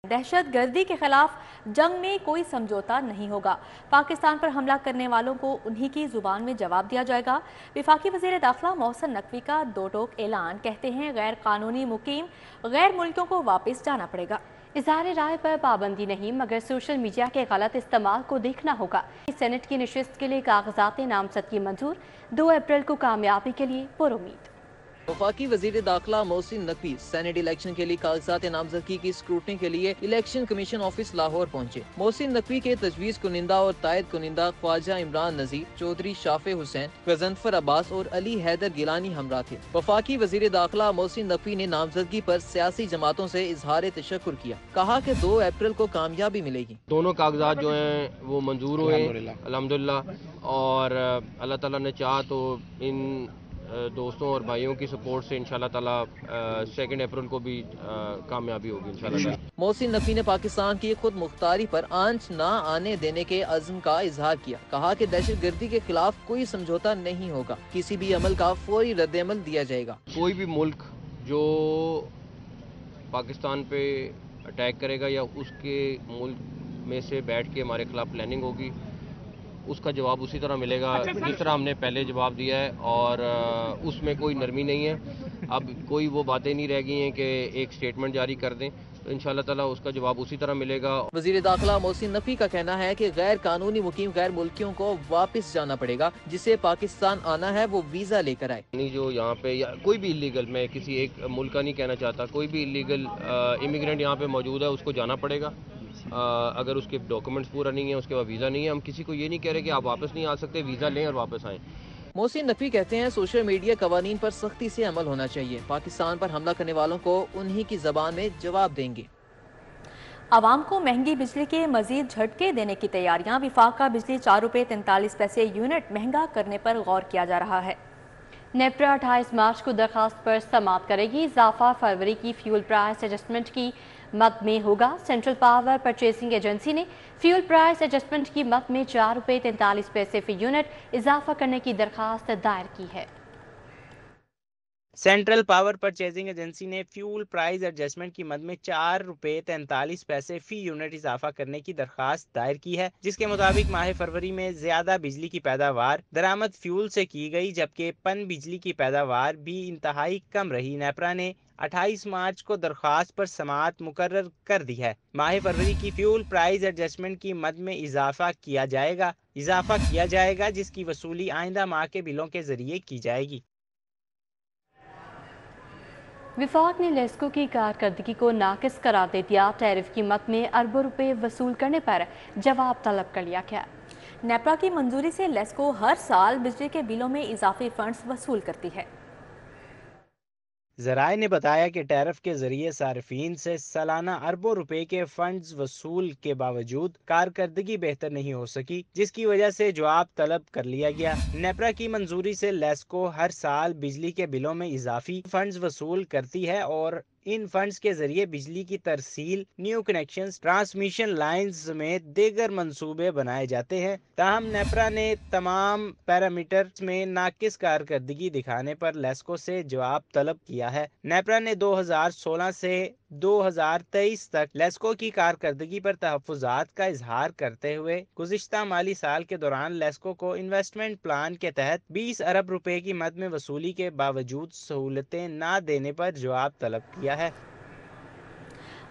دہشت گردی کے خلاف جنگ میں کوئی سمجھوتا نہیں ہوگا۔ پاکستان پر حملہ کرنے والوں کو انہی کی زبان میں جواب دیا جائے گا۔ وفاقی وزیر داخلہ محسن نقوی کا دو ٹوک اعلان، کہتے ہیں غیر قانونی مقیم غیر ملکیوں کو واپس جانا پڑے گا۔ اظہار رائے پر پابندی نہیں، مگر سوشل میڈیا کے غلط استعمال کو دیکھنا ہوگا۔ سینٹ کی نشست کے لیے کاغذات نامزدگی منظور، 2 اپریل کو کامیابی کے لیے پر امید۔ وفاقی وزیر داخلہ محسن نقوی سینیٹ الیکشن کے لیے کاغذات نامزدگی کی اسکروٹنی کے لیے الیکشن کمیشن آفس لاہور پہنچے۔ محسن نقوی کے تجویز کنندہ اور تائید کنندہ خواجہ عمران نذیر، چودھری شافع حسین، غضنفر عباس اور علی حیدر گیلانی ہمراہ تھے۔ وفاقی وزیر داخلہ محسن نقوی نے نامزدگی پر سیاسی جماعتوں سے اظہار تشکر کیا، کہا کہ 2 اپریل کو کامیابی ملے گی۔ دونوں کاغذات جو ہیں وہ منظور ہوئے الحمدللہ، اور اللہ تعالیٰ نے چاہا تو ان دوستوں اور بھائیوں کی سپورٹ سے انشاءاللہ تعالیٰ 2 اپریل کو بھی کامیابی ہوگی انشاءاللہ۔ محسن نقوی نے پاکستان کی خود مختاری پر آنچ نہ آنے دینے کے عزم کا اظہار کیا، کہا کہ دہشت گردی کے خلاف کوئی سمجھوتا نہیں ہوگا، کسی بھی عمل کا فوری رد عمل دیا جائے گا۔ کوئی بھی ملک جو پاکستان پہ اٹیک کرے گا یا اس کے ملک میں سے بیٹھ کے ہمارے خلاف پلاننگ ہوگی، اس کا جواب اسی طرح ملے گا جس طرح ہم نے پہلے جواب دیا ہے، اور اس میں کوئی نرمی نہیں ہے۔ اب کوئی وہ باتیں نہیں رہ گئی ہیں کہ ایک سٹیٹمنٹ جاری کر دیں، تو انشاءاللہ تعالیٰ اس کا جواب اسی طرح ملے گا۔ وزیر داخلہ محسن نقوی کا کہنا ہے کہ غیر قانونی مقیم غیر ملکیوں کو واپس جانا پڑے گا، جسے پاکستان آنا ہے وہ ویزا لے کر آئے۔ جو یہاں پہ یا کوئی بھی اللیگل، میں کسی ایک ملک کا نہیں کہنا چاہتا، کوئی بھی اللیگل امیگرینٹ یہاں پہ موجود ہے اس کو جانا پڑے گا۔ اگر اس کے ڈاکومنٹس پورا نہیں ہے، اس کے بعد ویزا نہیں ہے، ہم کسی کو یہ نہیں کہہ رہے کہ آپ واپس نہیں آ سکتے، ویزا لیں اور واپس آئیں۔ محسن نقوی کہتے ہیں سوشل میڈیا قوانین پر سختی سے عمل ہونا چاہیے، پاکستان پر حملہ کرنے والوں کو انہی کی زبان میں جواب دیں گے۔ عوام کو مہنگی بجلی کے مزید جھٹکے دینے کی تیاریاں، وفاق کا بجلی 4 روپے 43 پیسے یونٹ مہنگا کرنے پر غور کیا جا رہا ہے۔ نیپرا 28 مارچ کو درخواست پر سماعت کرے گی۔ اضافہ فروری کی فیول پرائس ایڈجسٹمنٹ کی مد میں ہوگا۔ سینٹرل پاور پرچیزنگ ایجنسی نے فیول پرائس ایڈجسٹمنٹ کی مد میں 4 روپے 43 پیسے فی یونٹ اضافہ کرنے کی درخواست دائر کی ہے۔ سینٹرل پاور پرچیزنگ ایجنسی نے فیول پرائز ایڈجسٹمنٹ کی مد میں 4 روپے 43 پیسے فی یونٹ اضافہ کرنے کی درخواست دائر کی ہے، جس کے مطابق ماہ فروری میں زیادہ بجلی کی پیداوار درآمد فیول سے کی گئی، جبکہ پن بجلی کی پیداوار بھی انتہائی کم رہی۔ نیپرا نے 28 مارچ کو درخواست پر سماعت مقرر کر دی ہے۔ ماہ فروری کی فیول پرائز ایڈجسٹمنٹ کی مد میں اضافہ کیا جائے گا جس کی وصولی آئندہ ماہ کے بلوں کے ذریعے کی جائے گی۔ وفاق نے لیسکو کی کارکردگی کو ناقص قرار دے دیا۔ ٹیرف کی مد میں اربوں روپے وصول کرنے پر جواب طلب کر لیا گیا۔ نیپرا کی منظوری سے لیسکو ہر سال بجلی کے بلوں میں اضافی فنڈز وصول کرتی ہے۔ ذرائع نے بتایا کہ ٹیرف کے ذریعے صارفین سے سالانہ اربوں روپے کے فنڈز وصول کے باوجود کارکردگی بہتر نہیں ہو سکی، جس کی وجہ سے جواب طلب کر لیا گیا۔ نیپرا کی منظوری سے لیسکو ہر سال بجلی کے بلوں میں اضافی فنڈز وصول کرتی ہے اور ان فنڈز کے ذریعے بجلی کی ترسیل، نیو کنیکشنز، ٹرانسمیشن لائنز سمیت دیگر منصوبے بنائے جاتے ہیں۔ تاہم نیپرا نے تمام پیرامیٹرز میں ناقص کارکردگی دکھانے پر لیسکو سے جواب طلب کیا ہے۔ نیپرا نے 2016 سے 2023 تک لیسکو کی کارکردگی پر تحفظات کا اظہار کرتے ہوئے گزشتہ مالی سال کے دوران لیسکو کو انویسٹمنٹ پلان کے تحت 20 ارب روپے کی مد میں وصولی کے باوجود سہولتیں نہ دینے پر جواب طلب کیا ہے۔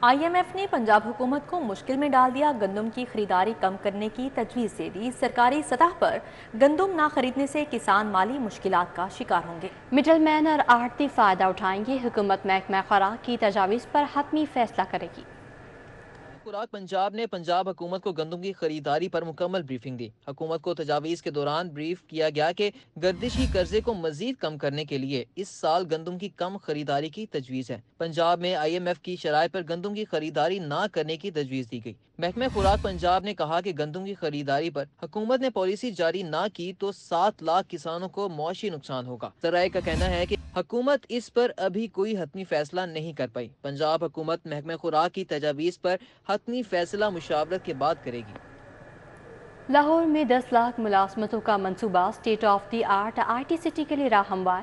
آئی ایم ایف نے پنجاب حکومت کو مشکل میں ڈال دیا، گندم کی خریداری کم کرنے کی تجویز دے دی۔ سرکاری سطح پر گندم نہ خریدنے سے کسان مالی مشکلات کا شکار ہوں گے۔ مڈل مین اور آڑتی فائدہ اٹھائیں گے۔ حکومت محکمہ خوراک کی تجاویز پر حتمی فیصلہ کرے گی۔ خوراک پنجاب نے پنجاب حکومت کو گندم کی خریداری پر مکمل بریفنگ دی۔ حکومت کو تجاویز کے دوران بریف کیا گیا کہ گردشی قرضے کو مزید کم کرنے کے لیے اس سال گندم کی کم خریداری کی تجویز ہے۔ پنجاب میں آئی ایم ایف کی شرائط پر گندم کی خریداری نہ کرنے کی تجویز دی گئی۔ محکمہ خوراک پنجاب نے کہا کہ گندم کی خریداری پر حکومت نے پالیسی جاری نہ کی تو 7 لاکھ کسانوں کو معاشی نقصان ہوگا۔ ذرائع کا کہنا ہے کہ حکومت اس پر ابھی کوئی حتمی فیصلہ نہیں کر پائی۔ پنجاب حکومت محکمہ خوراک کی تجاویز پر حتمی فیصلہ مشاورت کے بعد کرے گی۔ لاہور میں 10 لاکھ ملازمتوں کا منصوبہ state of the art I T city کے لیے راہ ہموار۔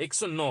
109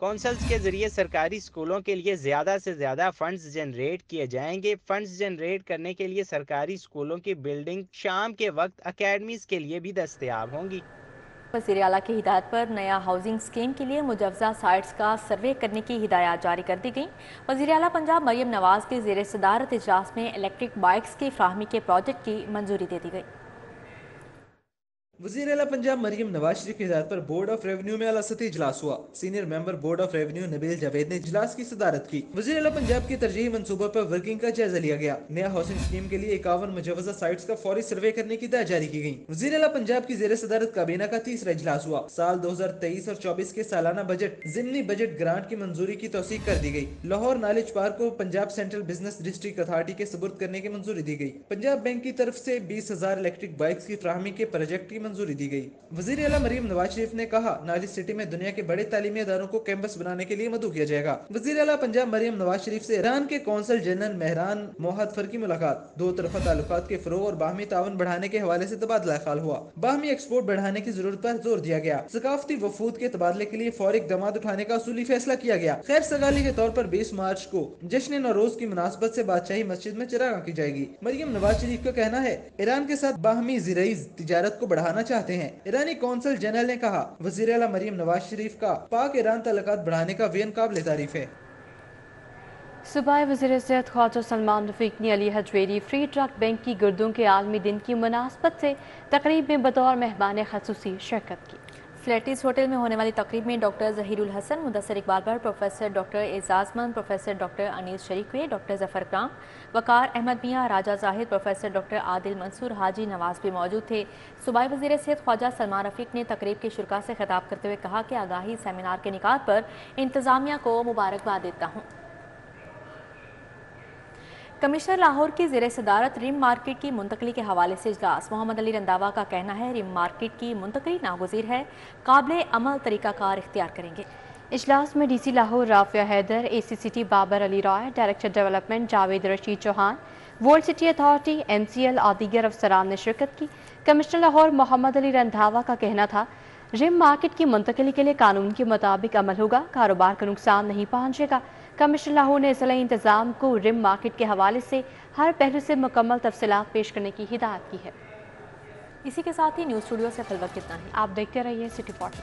کونسلز کے ذریعے سرکاری اسکولوں کے لیے زیادہ سے زیادہ فنڈز جنریٹ کیے جائیں گے۔ فنڈز جنریٹ کرنے کے لیے سرکاری اسکولوں کی بلڈنگ شام کے وقت اکیڈمیز کے لیے بھی دستیاب ہوں گی۔ وزیر اعلیٰ کی ہدایت پر نیا ہاؤسنگ اسکیم کے لیے مجوزہ سائٹس کا سروے کرنے کی ہدایات جاری کر دی گئیں۔ وزیر اعلیٰ پنجاب مریم نواز کے زیر صدارت اجلاس میں الیکٹرک بائکس کی فراہمی کے پروجیکٹ کی منظوری دے دی گئی۔ وزیر اعلیٰ پنجاب مریم نواز شریف کی ہدایت پر بورڈ آف ریونیو میں اعلیٰ سطحی اجلاس ہوا۔ Senior member board of revenue Nabeel Javed نے اجلاس کی صدارت کی۔ وزیر اعلیٰ پنجاب کی ترجیحی منصوبوں پر ورکنگ کا جائزہ لیا گیا۔ نیا ہاؤسنگ اسکیم کے لیے 51 مجوزہ سائٹس کا فوری سروے کرنے کی ہدایت جاری کی گئی۔ وزیر اعلیٰ پنجاب کی زیر صدارت کابینہ کا تیسرا اجلاس ہوا۔ سال 2023 اور 24 کے سالانہ بجٹ ضمنی بجٹ گرانٹ کی منظوری کی توثیق کر دی گئی۔ لاہور نالج پارک کو Punjab central business district authority کے سپرد کرنے کی منظوری دی گئی۔ پنجاب بینک کی طرف سے 20,000 الیکٹرک بائکس کی فراہمی کے پروجیکٹ کی منظوری دی گئی۔ وزیر اعلیٰ مریم نواز شریف نے کہا، نالج سٹی میں دنیا کے بڑے تعلیمی اداروں کو کیمپس بنانے کے لیے مدعو کیا جائے گا۔ وزیر اعلیٰ پنجاب مریم نواز شریف سے ایران کے قونصل جنرل مہران موحد کی ملاقات۔ دو طرفہ تعلقات کے فروغ اور باہمی تعاون بڑھانے کے حوالے سے تبادلہ خیال ہوا۔ باہمی ایکسپورٹ بڑھانے کی ضرورت پر زور دیا گیا۔ ثقافتی وفود کے تبادلے کے لیے فوری اقدامات اٹھانے کا اصولی فیصلہ کیا گیا۔ خیر سگالی کے طور پر 20 مارچ کو جشن نوروز کی مناسبت سے بادشاہی مسجد میں چراغاں کی جائے گی۔ مریم نواز شریف کا کہنا ہے، ایران کے ساتھ باہمی زرعی تجارت کو بڑھانا چاہتے ہیں۔ ایرانی قونصل جنرل نے کہا، وزیر اعلیٰ مریم نواز شریف کا پاک ایران تعلقات بڑھانے کا وین قابل تعریف ہے۔ صوبائی وزیر صحت خواجہ سلمان رفیق نے علی حجویری فری ڈرگ بینک کی گردوں کے عالمی دن کی مناسبت سے تقریب میں بطور مہمان خصوصی شرکت کی۔ فلیٹیز ہوٹل میں ہونے والی تقریب میں doctor Zaheer ul-Hasan, Mudassar Iqbal Butt, professor doctor Aizaz Mand, professor doctor انیس شریک ہوئے، ڈاکٹر ظفر کرام، وقار احمد میاں، راجہ زاہد، پروفیسر ڈاکٹر عادل منصور، حاجی نواز بھی موجود تھے۔ صوبائی وزیر صحت خواجہ سلمان رفیق نے تقریب کے شرکاء سے خطاب کرتے ہوئے کہا کہ آگاہی سیمینار کے انعقاد پر انتظامیہ کو مبارکباد دیتا ہوں۔ کمشنر لاہور کی زیر صدارت رم مارکیٹ کی منتقلی کے حوالے سے اجلاس۔ محمد علی رنداوا کا کہنا ہے، رم مارکیٹ کی منتقلی ناگزیر ہے، قابل عمل طریقہ کار اختیار کریں گے۔ اجلاس میں D C Lahore Rafia Haider, A C C T Babar Ali Rai, director development Javed Rashid Chauhan, world city authority, N C L اور دیگر افسران نے شرکت کی۔ کمشنر لاہور محمد علی رنداوا کا کہنا تھا، رم مارکیٹ کی منتقلی کے لیے قانون کے مطابق عمل ہوگا، کاروبار کا نقصان نہیں پہنچے گا۔ کمشنر لاہور نے اضلاعی انتظام کو رم مارکیٹ کے حوالے سے ہر پہلو سے مکمل تفصیلات پیش کرنے کی ہدایت کی ہے۔ اسی کے ساتھ ہی نیوز اسٹوڈیو سے فی الوقت اتنا ہی۔ آپ دیکھتے رہیے سٹی پارٹ۔